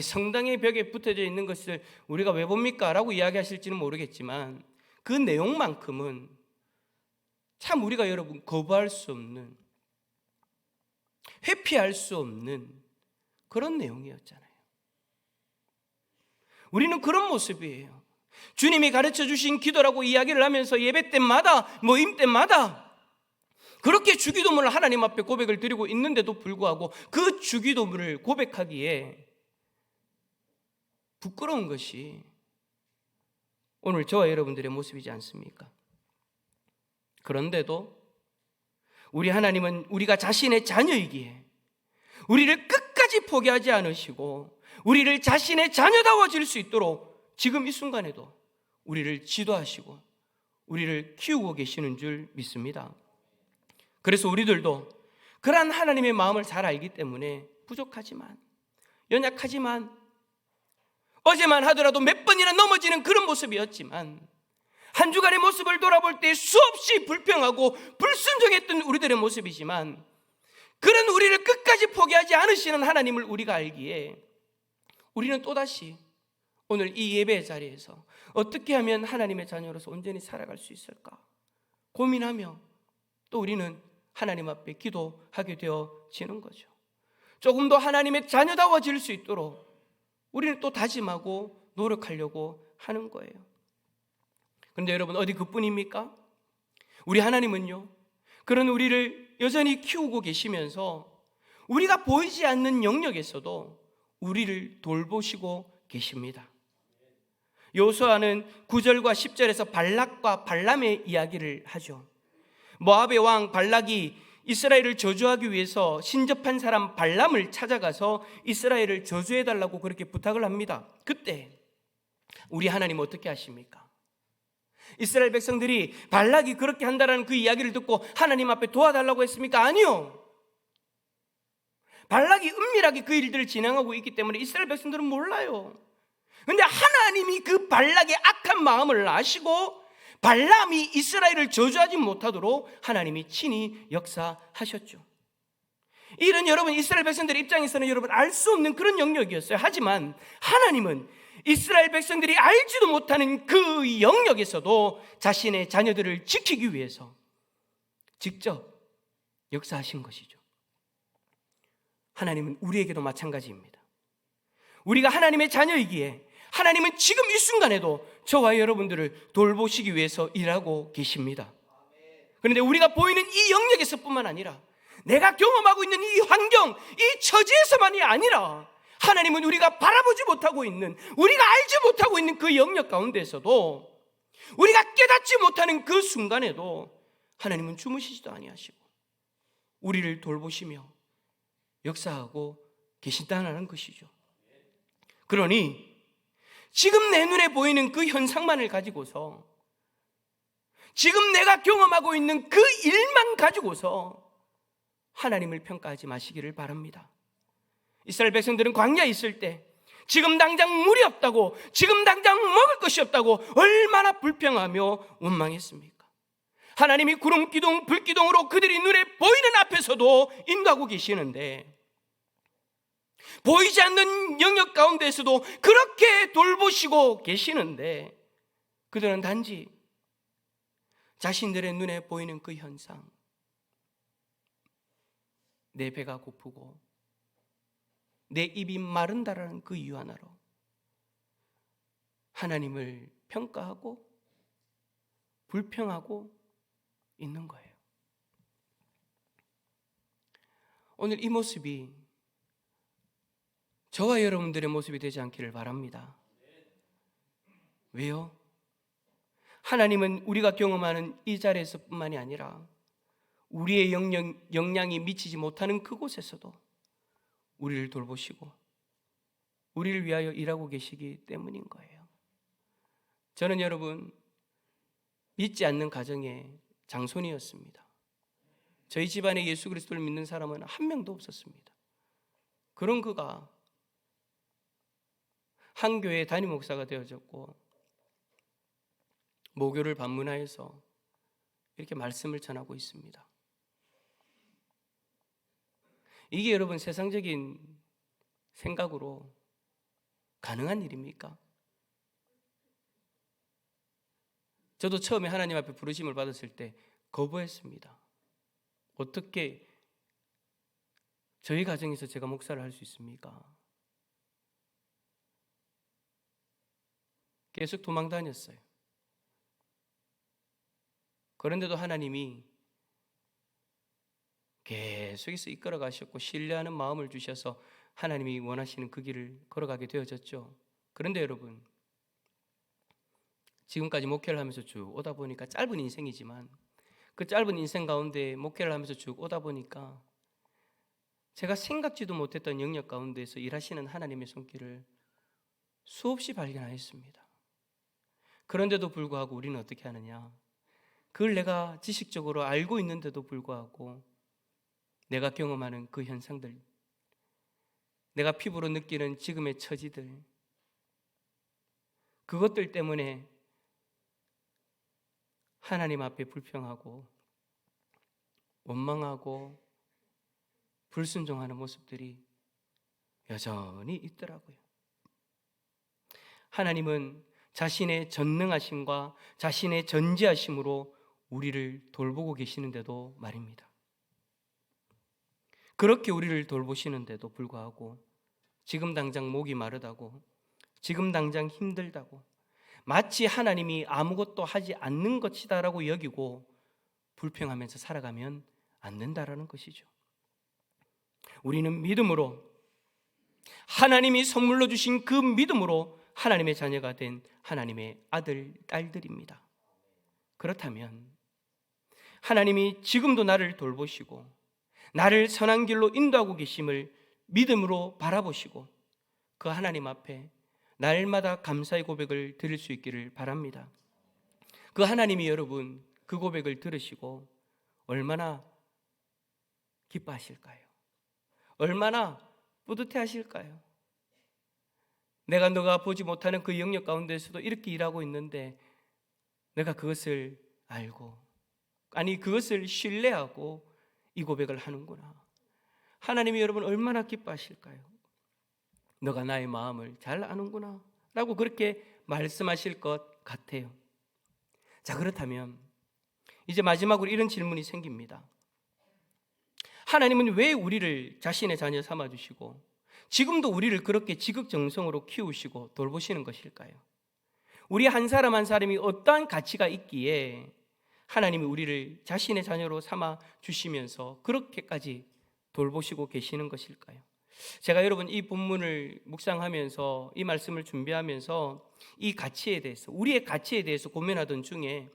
D: 성당의 벽에 붙어져 있는 것을 우리가 왜 봅니까? 라고 이야기하실지는 모르겠지만 그 내용만큼은 참 우리가 여러분 거부할 수 없는, 회피할 수 없는 그런 내용이었잖아요. 우리는 그런 모습이에요. 주님이 가르쳐 주신 기도라고 이야기를 하면서 예배 때마다 모임 때마다 그렇게 주기도문을 하나님 앞에 고백을 드리고 있는데도 불구하고 그 주기도문을 고백하기에 부끄러운 것이 오늘 저와 여러분들의 모습이지 않습니까? 그런데도 우리 하나님은 우리가 자신의 자녀이기에 우리를 끝까지 포기하지 않으시고 우리를 자신의 자녀다워질 수 있도록 지금 이 순간에도 우리를 지도하시고 우리를 키우고 계시는 줄 믿습니다. 그래서 우리들도 그러한 하나님의 마음을 잘 알기 때문에 부족하지만, 연약하지만, 어제만 하더라도 몇 번이나 넘어지는 그런 모습이었지만 한 주간의 모습을 돌아볼 때 수없이 불평하고 불순종했던 우리들의 모습이지만 그런 우리를 끝까지 포기하지 않으시는 하나님을 우리가 알기에 우리는 또다시 오늘 이 예배의 자리에서 어떻게 하면 하나님의 자녀로서 온전히 살아갈 수 있을까 고민하며 또 우리는 하나님 앞에 기도하게 되어지는 거죠. 조금 더 하나님의 자녀다워질 수 있도록 우리는 또 다짐하고 노력하려고 하는 거예요. 그런데 여러분, 어디 그뿐입니까? 우리 하나님은요, 그런 우리를 여전히 키우고 계시면서 우리가 보이지 않는 영역에서도 우리를 돌보시고 계십니다. 여호수아는 9절과 10절에서 발락과 발람의 이야기를 하죠. 모압의 왕 발락이 이스라엘을 저주하기 위해서 신접한 사람 발람을 찾아가서 이스라엘을 저주해달라고 그렇게 부탁을 합니다. 그때 우리 하나님 어떻게 하십니까? 이스라엘 백성들이 발락이 그렇게 한다라는 그 이야기를 듣고 하나님 앞에 도와달라고 했습니까? 아니요. 발락이 은밀하게 그 일들을 진행하고 있기 때문에 이스라엘 백성들은 몰라요. 그런데 하나님이 그 발락의 악한 마음을 아시고 발람이 이스라엘을 저주하지 못하도록 하나님이 친히 역사하셨죠. 이런 여러분, 이스라엘 백성들의 입장에서는 여러분 알 수 없는 그런 영역이었어요. 하지만 하나님은 이스라엘 백성들이 알지도 못하는 그 영역에서도 자신의 자녀들을 지키기 위해서 직접 역사하신 것이죠. 하나님은 우리에게도 마찬가지입니다. 우리가 하나님의 자녀이기에 하나님은 지금 이 순간에도 저와 여러분들을 돌보시기 위해서 일하고 계십니다. 그런데 우리가 보이는 이 영역에서뿐만 아니라 내가 경험하고 있는 이 환경, 이 처지에서만이 아니라 하나님은 우리가 바라보지 못하고 있는, 우리가 알지 못하고 있는 그 영역 가운데서도 우리가 깨닫지 못하는 그 순간에도 하나님은 주무시지도 아니하시고 우리를 돌보시며 역사하고 계신다는 것이죠. 그러니 지금 내 눈에 보이는 그 현상만을 가지고서, 지금 내가 경험하고 있는 그 일만 가지고서 하나님을 평가하지 마시기를 바랍니다. 이스라엘 백성들은 광야에 있을 때 지금 당장 물이 없다고, 지금 당장 먹을 것이 없다고 얼마나 불평하며 원망했습니까? 하나님이 구름 기둥, 불 기둥으로 그들이 눈에 보이는 앞에서도 인도하고 계시는데 보이지 않는 영역 가운데에서도 그렇게 돌보시고 계시는데 그들은 단지 자신들의 눈에 보이는 그 현상, 내 배가 고프고 내 입이 마른다라는 그 이유 하나로 하나님을 평가하고 불평하고 있는 거예요. 오늘 이 모습이 저와 여러분들의 모습이 되지 않기를 바랍니다. 왜요? 하나님은 우리가 경험하는 이 자리에서뿐만이 아니라 우리의 영향이 미치지 못하는 그곳에서도 우리를 돌보시고 우리를 위하여 일하고 계시기 때문인 거예요. 저는 여러분 믿지 않는 가정의 장손이었습니다. 저희 집안에 예수 그리스도를 믿는 사람은 한 명도 없었습니다. 그런 그가 한 교회 담임 목사가 되어졌고 모교를 방문하여서 이렇게 말씀을 전하고 있습니다. 이게 여러분 세상적인 생각으로 가능한 일입니까? 저도 처음에 하나님 앞에 부르심을 받았을 때 거부했습니다. 어떻게 저희 가정에서 제가 목사를 할 수 있습니까? 계속 도망 다녔어요. 그런데도 하나님이 계속해서 이끌어 가셨고 신뢰하는 마음을 주셔서 하나님이 원하시는 그 길을 걸어가게 되어졌죠. 그런데 여러분, 지금까지 목회를 하면서 쭉 오다 보니까 짧은 인생이지만 그 짧은 인생 가운데 목회를 하면서 쭉 오다 보니까 제가 생각지도 못했던 영역 가운데서 일하시는 하나님의 손길을 수없이 발견하였습니다. 그런데도 불구하고 우리는 어떻게 하느냐? 그걸 내가 지식적으로 알고 있는데도 불구하고 내가 경험하는 그 현상들, 내가 피부로 느끼는 지금의 처지들, 그것들 때문에 하나님 앞에 불평하고 원망하고 불순종하는 모습들이 여전히 있더라고요. 하나님은 자신의 전능하심과 자신의 전지하심으로 우리를 돌보고 계시는데도 말입니다. 그렇게 우리를 돌보시는데도 불구하고 지금 당장 목이 마르다고, 지금 당장 힘들다고, 마치 하나님이 아무것도 하지 않는 것이다라고 여기고 불평하면서 살아가면 안 된다라는 것이죠. 우리는 믿음으로, 하나님이 선물로 주신 그 믿음으로 하나님의 자녀가 된 하나님의 아들, 딸들입니다. 그렇다면 하나님이 지금도 나를 돌보시고 나를 선한 길로 인도하고 계심을 믿음으로 바라보시고 그 하나님 앞에 날마다 감사의 고백을 드릴 수 있기를 바랍니다. 그 하나님이 여러분 그 고백을 들으시고 얼마나 기뻐하실까요? 얼마나 뿌듯해하실까요? 내가 너가 보지 못하는 그 영역 가운데서도 이렇게 일하고 있는데 내가 그것을 알고, 아니 그것을 신뢰하고 이 고백을 하는구나. 하나님이 여러분 얼마나 기뻐하실까요? 너가 나의 마음을 잘 아는구나 라고 그렇게 말씀하실 것 같아요. 자, 그렇다면 이제 마지막으로 이런 질문이 생깁니다. 하나님은 왜 우리를 자신의 자녀 삼아주시고 지금도 우리를 그렇게 지극정성으로 키우시고 돌보시는 것일까요? 우리 한 사람 한 사람이 어떠한 가치가 있기에 하나님이 우리를 자신의 자녀로 삼아 주시면서 그렇게까지 돌보시고 계시는 것일까요? 제가 여러분 이 본문을 묵상하면서 이 말씀을 준비하면서 이 가치에 대해서, 우리의 가치에 대해서 고민하던 중에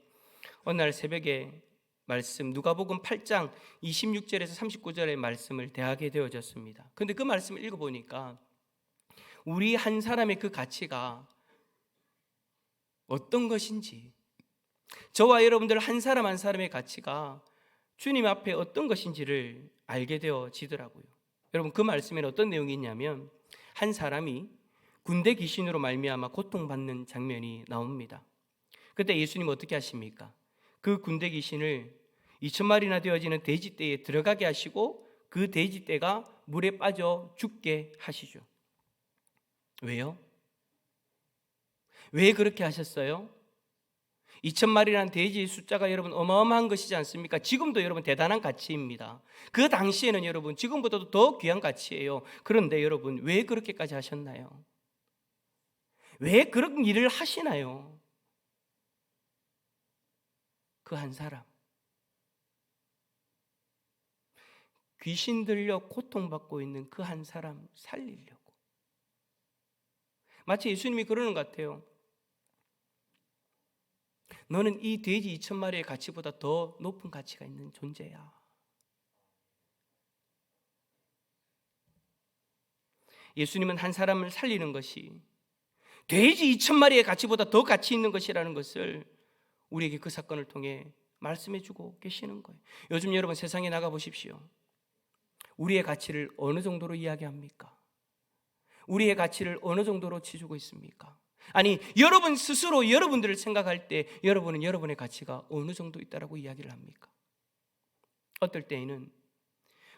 D: 어느 날 새벽에 말씀 누가복음 8장 26절에서 39절의 말씀을 대하게 되어졌습니다. 그런데 그 말씀을 읽어보니까 우리 한 사람의 그 가치가 어떤 것인지, 저와 여러분들 한 사람 한 사람의 가치가 주님 앞에 어떤 것인지를 알게 되어지더라고요. 여러분 그 말씀에는 어떤 내용이 있냐면 한 사람이 군대 귀신으로 말미암아 고통받는 장면이 나옵니다. 그때 예수님 어떻게 하십니까? 그 군대 귀신을 2,000마리나 되어지는 돼지떼에 들어가게 하시고 그 돼지떼가 물에 빠져 죽게 하시죠. 왜요? 왜 그렇게 하셨어요? 2,000마리라는 돼지의 숫자가 여러분 어마어마한 것이지 않습니까? 지금도 여러분 대단한 가치입니다. 그 당시에는 여러분 지금보다도 더 귀한 가치예요. 그런데 여러분 왜 그렇게까지 하셨나요? 왜 그런 일을 하시나요? 그 한 사람, 귀신 들려 고통받고 있는 그 한 사람 살리려고. 마치 예수님이 그러는 것 같아요. 너는 이 돼지 2,000마리의 가치보다 더 높은 가치가 있는 존재야. 예수님은 한 사람을 살리는 것이 돼지 2,000마리의 가치보다 더 가치 있는 것이라는 것을 우리에게 그 사건을 통해 말씀해 주고 계시는 거예요. 요즘 여러분 세상에 나가 보십시오. 우리의 가치를 어느 정도로 이야기합니까? 우리의 가치를 어느 정도로 치주고 있습니까? 아니, 여러분 스스로 여러분들을 생각할 때 여러분은 여러분의 가치가 어느 정도 있다라고 이야기를 합니까? 어떨 때에는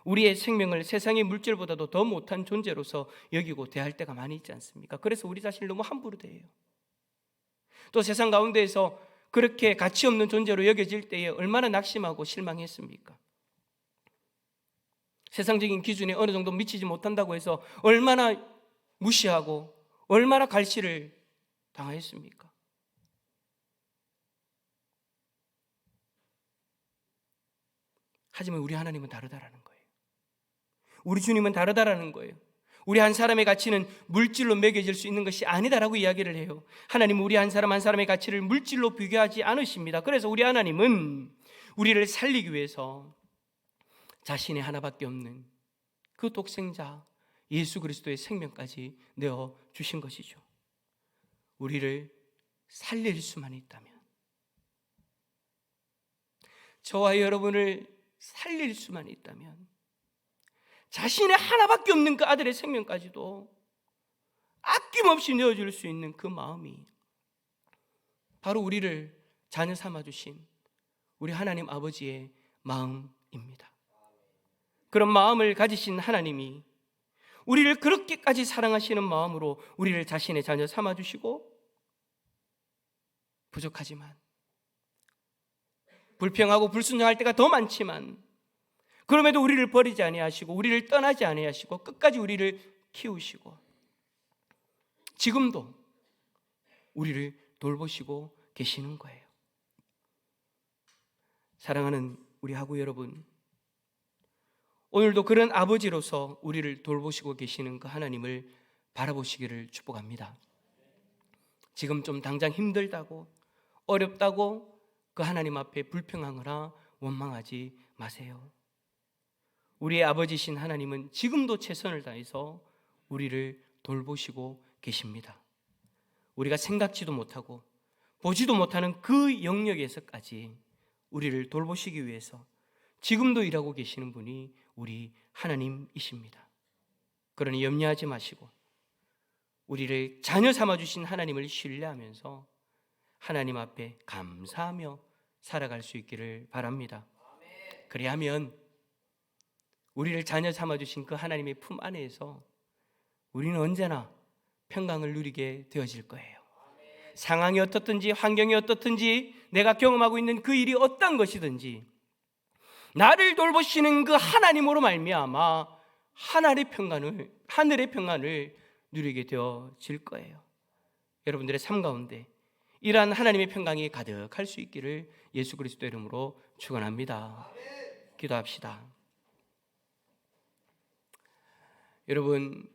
D: 우리의 생명을 세상의 물질보다도 더 못한 존재로서 여기고 대할 때가 많이 있지 않습니까? 그래서 우리 자신을 너무 함부로 대해요. 또 세상 가운데에서 그렇게 가치 없는 존재로 여겨질 때에 얼마나 낙심하고 실망했습니까? 세상적인 기준에 어느 정도 미치지 못한다고 해서 얼마나 무시하고 얼마나 갈시를 당하였습니까? 하지만 우리 하나님은 다르다라는 거예요. 우리 주님은 다르다라는 거예요. 우리 한 사람의 가치는 물질로 매겨질 수 있는 것이 아니다라고 이야기를 해요. 하나님은 우리 한 사람 한 사람의 가치를 물질로 비교하지 않으십니다. 그래서 우리 하나님은 우리를 살리기 위해서 자신의 하나밖에 없는 그 독생자 예수 그리스도의 생명까지 내어 주신 것이죠. 우리를 살릴 수만 있다면, 저와 여러분을 살릴 수만 있다면, 자신의 하나밖에 없는 그 아들의 생명까지도 아낌없이 내어줄 수 있는 그 마음이 바로 우리를 자녀 삼아주신 우리 하나님 아버지의 마음입니다. 그런 마음을 가지신 하나님이 우리를 그렇게까지 사랑하시는 마음으로 우리를 자신의 자녀 삼아주시고, 부족하지만, 불평하고 불순종할 때가 더 많지만, 그럼에도 우리를 버리지 아니하시고 우리를 떠나지 아니하시고 끝까지 우리를 키우시고 지금도 우리를 돌보시고 계시는 거예요. 사랑하는 우리 하구 여러분, 오늘도 그런 아버지로서 우리를 돌보시고 계시는 그 하나님을 바라보시기를 축복합니다. 지금 좀 당장 힘들다고, 어렵다고 그 하나님 앞에 불평하거나 원망하지 마세요. 우리의 아버지신 하나님은 지금도 최선을 다해서 우리를 돌보시고 계십니다. 우리가 생각지도 못하고 보지도 못하는 그 영역에서까지 우리를 돌보시기 위해서 지금도 일하고 계시는 분이 우리 하나님이십니다. 그러니 염려하지 마시고 우리를 자녀 삼아주신 하나님을 신뢰하면서 하나님 앞에 감사하며 살아갈 수 있기를 바랍니다. 그리하면 우리를 자녀 삼아주신 그 하나님의 품 안에서 우리는 언제나 평강을 누리게 되어질 거예요. 상황이 어떻든지 환경이 어떻든지 내가 경험하고 있는 그 일이 어떤 것이든지 나를 돌보시는 그 하나님으로 말미암아 하늘의 평안을 누리게 되어질 거예요. 여러분들의 삶 가운데 이러한 하나님의 평강이 가득할 수 있기를 예수 그리스도 이름으로 축원합니다. 기도합시다. 여러분,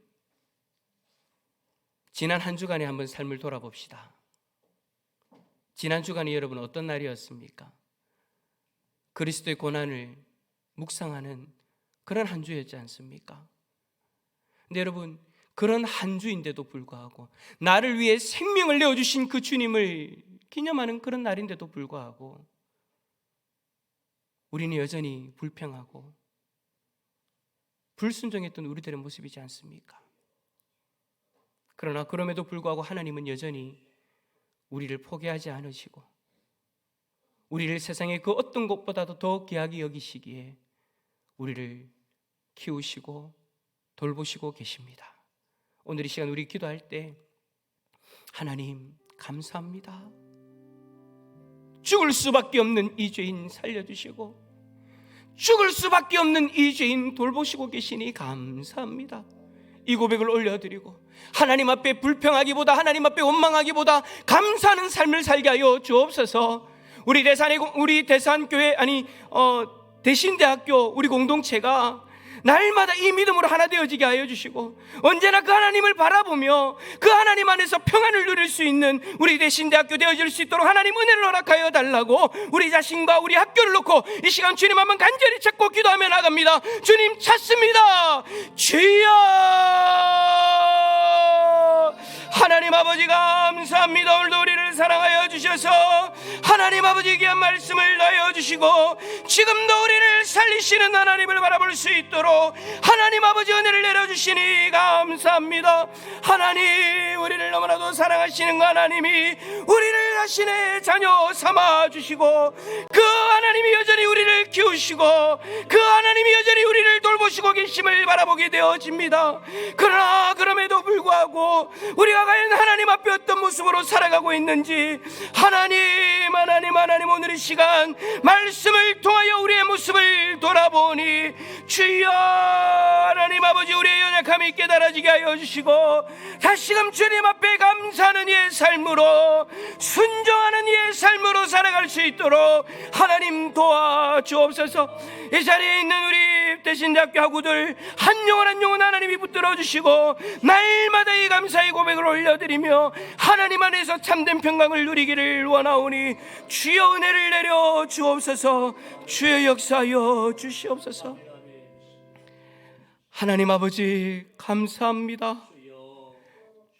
D: 지난 한 주간에 한번 삶을 돌아봅시다. 지난 주간이 여러분 어떤 날이었습니까? 그리스도의 고난을 묵상하는 그런 한 주였지 않습니까? 근데 여러분, 그런 한 주인데도 불구하고 나를 위해 생명을 내어주신 그 주님을 기념하는 그런 날인데도 불구하고 우리는 여전히 불평하고 불순종했던 우리들의 모습이지 않습니까? 그러나 그럼에도 불구하고 하나님은 여전히 우리를 포기하지 않으시고 우리를 세상의 그 어떤 것보다도 더 귀하게 여기시기에 우리를 키우시고 돌보시고 계십니다. 오늘 이 시간 우리 기도할 때 하나님 감사합니다. 죽을 수밖에 없는 이 죄인 살려주시고 죽을 수밖에 없는 이 죄인 돌보시고 계시니 감사합니다. 이 고백을 올려드리고 하나님 앞에 불평하기보다 하나님 앞에 원망하기보다 감사하는 삶을 살게 하여 주옵소서. 우리 대산교회 대신대학교 우리 공동체가 날마다 이 믿음으로 하나 되어지게 하여 주시고 언제나 그 하나님을 바라보며 그 하나님 안에서 평안을 누릴 수 있는 우리 대신대학교 되어질 수 있도록 하나님 은혜를 허락하여 달라고 우리 자신과 우리 학교를 놓고 이 시간 주님 한번 간절히 찾고 기도하며 나갑니다. 주님 찾습니다. 주여, 하나님 아버지 감사합니다. 오늘도 우리를 사랑하여 주셔서 하나님 아버지 귀한 말씀을 나여 주시고 지금도 우리를 살리시는 하나님을 바라볼 수 있도록 하나님 아버지 은혜를 내려주시니 감사합니다. 하나님, 우리를 너무나도 사랑하시는 그 하나님이 우리를 자신의 자녀 삼아주시고 그 하나님이 여전히 우리를 키우시고 그 하나님이 여전히 우리를 돌보시고 계심을 바라보게 되어집니다. 그러나 그럼에도 불구하고 우리가 과연 하나님 앞에 어떤 모습으로 살아가고 있는지 하나님 오늘 이 시간 말씀을 통하여 우리의 모습을 돌아보니 주여, 하나님 아버지 우리의 연약함이 깨달아지게 하여 주시고 다시금 주님 앞에 감사하는 이의 삶으로 순종하는 이의 삶으로 살아갈 수 있도록 하나님 도와주옵소서. 이 자리에 있는 우리 대신대학교 학우들 한 영혼 한 영혼 하나님이 붙들어 주시고 날마다 이 감사의 고백을 올려드리며 하나님 안에서 참된 평강을 누리기를 원하오니 주여 은혜를 내려 주옵소서. 주여 역사하여 주시옵소서. 하나님 아버지 감사합니다.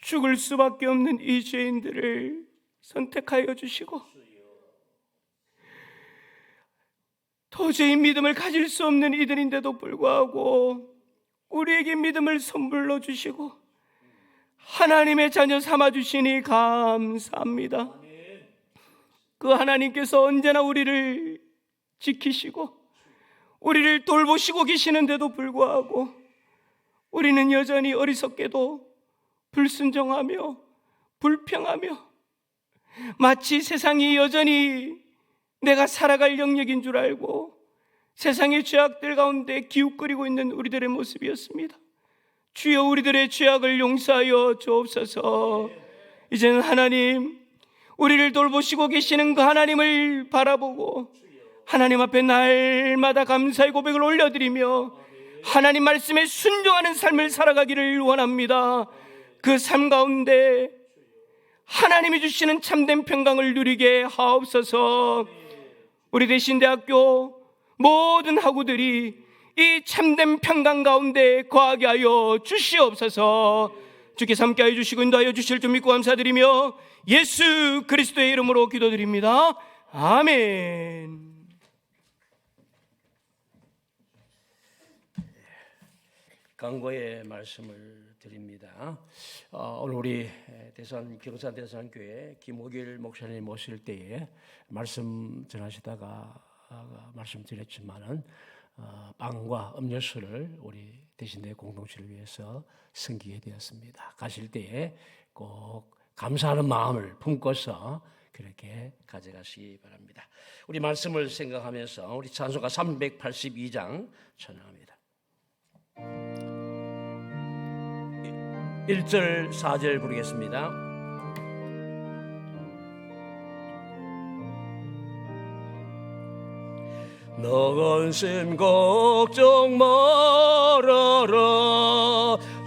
D: 죽을 수밖에 없는 이 죄인들을 선택하여 주시고 도저히 믿음을 가질 수 없는 이들인데도 불구하고 우리에게 믿음을 선물로 주시고 하나님의 자녀 삼아주시니 감사합니다. 그 하나님께서 언제나 우리를 지키시고 우리를 돌보시고 계시는데도 불구하고 우리는 여전히 어리석게도 불순종하며 불평하며 마치 세상이 여전히 내가 살아갈 영역인 줄 알고 세상의 죄악들 가운데 기웃거리고 있는 우리들의 모습이었습니다. 주여 우리들의 죄악을 용서하여 주옵소서. 이제는 하나님, 우리를 돌보시고 계시는 그 하나님을 바라보고 하나님 앞에 날마다 감사의 고백을 올려드리며 하나님 말씀에 순종하는 삶을 살아가기를 원합니다. 그 삶 가운데 하나님이 주시는 참된 평강을 누리게 하옵소서. 우리 대신대학교 모든 학우들이 이 참된 평강 가운데 거하게 하여 주시옵소서. 주께서 함께하여 주시고 인도하여 주실 줄 믿고 감사드리며 예수 그리스도의 이름으로 기도드립니다. 아멘.
A: 강고의 말씀을 드립니다. 오늘 우리 경산 대산교회 김호길 목사님 모실 때에 말씀 전하시다가 말씀드렸지만은 빵과 음료수를 우리 대신대 공동체를 위해서 섬기게 되었습니다. 가실 때에 꼭 감사하는 마음을 품고서 그렇게 가져가시기 바랍니다. 우리 말씀을 생각하면서 우리 찬송가 382장 찬양합니다. 1절 4절 부르겠습니다. 너건심 걱정 말아라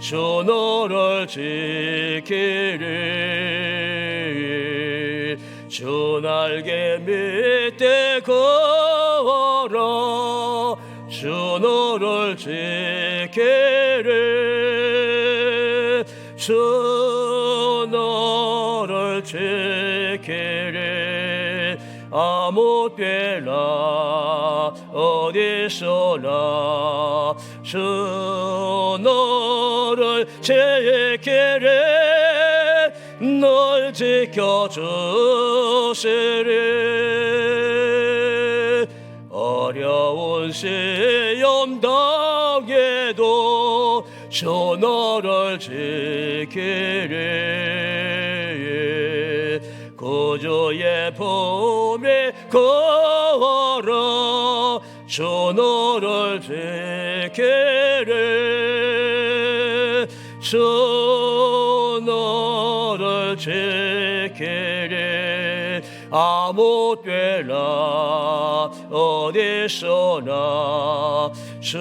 A: 주 너를 지키리 주 날개 밑에 걸어라 주 너를 지키리 주 너를 지키리 아무 때나 어디서나 주 너를 지키리 널 지켜주시리 어려운 시험 당해도 주 너를 지키리 구주의 품에 걸어 주 너를 지키리 주 너를 지키리 아무 때나 어디서나 주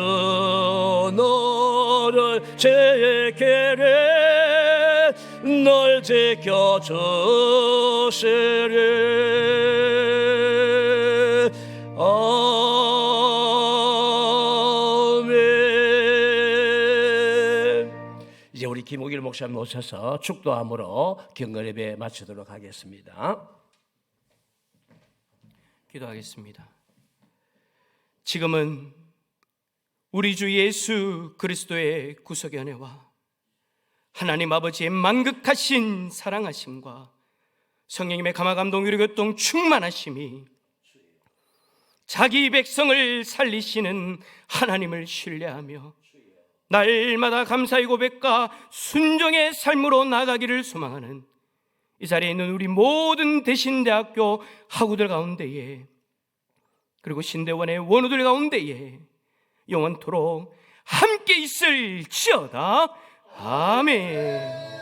A: 너를 지키리 널 지켜주시리 아멘. 이제 우리 김호길 목사님 오셔서 축도함으로 경건 예배 마치도록 하겠습니다.
D: 기도하겠습니다. 지금은 우리 주 예수 그리스도의 구속의 은혜와 하나님 아버지의 만극하신 사랑하심과 성령님의 감화감동 위로교통 충만하심이 자기 백성을 살리시는 하나님을 신뢰하며 날마다 감사의 고백과 순종의 삶으로 나가기를 소망하는 이 자리에 있는 우리 모든 대신대학교 학우들 가운데에 그리고 신대원의 원우들 가운데에 영원토록 함께 있을지어다. 아멘.